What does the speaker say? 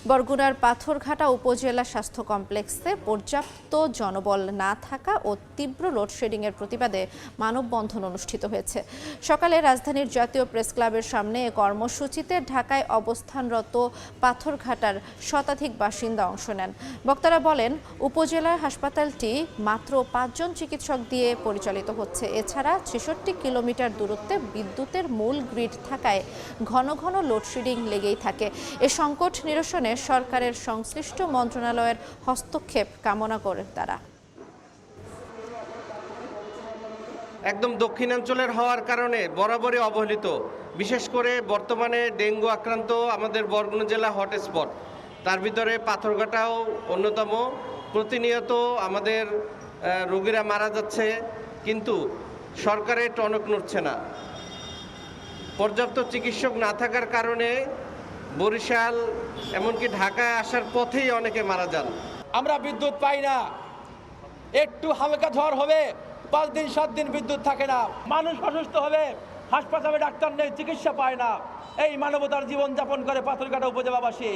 বরগুনার পাথরঘাটা উপজেলা স্বাস্থ্য কমপ্লেক্সে পর্যাপ্ত জনবল না থাকা ও তীব্র লোডশেডিংয়ের প্রতিবাদে মানববন্ধন অনুষ্ঠিত হয়েছে। সকালে রাজধানীর জাতীয় প্রেস ক্লাবের সামনে এ কর্মসূচিতে ঢাকায় অবস্থানরত পাথরঘাটার শতাধিক বাসিন্দা অংশ নেন। বক্তারা বলেন, উপজেলার হাসপাতালটি মাত্র 5 জন চিকিৎসক দিয়ে পরিচালিত হচ্ছে। এছাড়া 66 কিলোমিটার দূরত্বে বিদ্যুতের মূল গ্রিড থাকায় ঘন ঘন লোডশেডিং লেগেই থাকে। এ সংকট নিরসনে সরকারের সংশ্লিষ্ট মন্ত্রণালয়ের হস্তক্ষেপ কামনা করেন তারা। একদম দক্ষিণাঞ্চলের হওয়ার কারণে বরাবরই অবহেলিত, বিশেষ করে বর্তমানে ডেঙ্গু আক্রান্ত আমাদের বরগুনা জেলা হটস্পট, তার ভিতরে পাথরঘাটাও অন্যতম। প্রতিনিয়ত আমাদের রোগীরা মারা যাচ্ছে, কিন্তু সরকারের টনক নড়ছে না। পর্যাপ্ত চিকিৎসক না থাকার কারণে বরিশাল এমনকি ঢাকায় আসার পথেই অনেকে মারা যান। আমরা বিদ্যুৎ পাই না, একটু হালকা ঝড় হবে 5 দিন 7 দিন বিদ্যুৎ থাকে না, মানুষ অসুস্থ হবে, হাসপাতালে ডাক্তার নেই, চিকিৎসা পায় না। এই মানবতার জীবন যাপন করে পাথরঘাটা উপজেলাবাসী।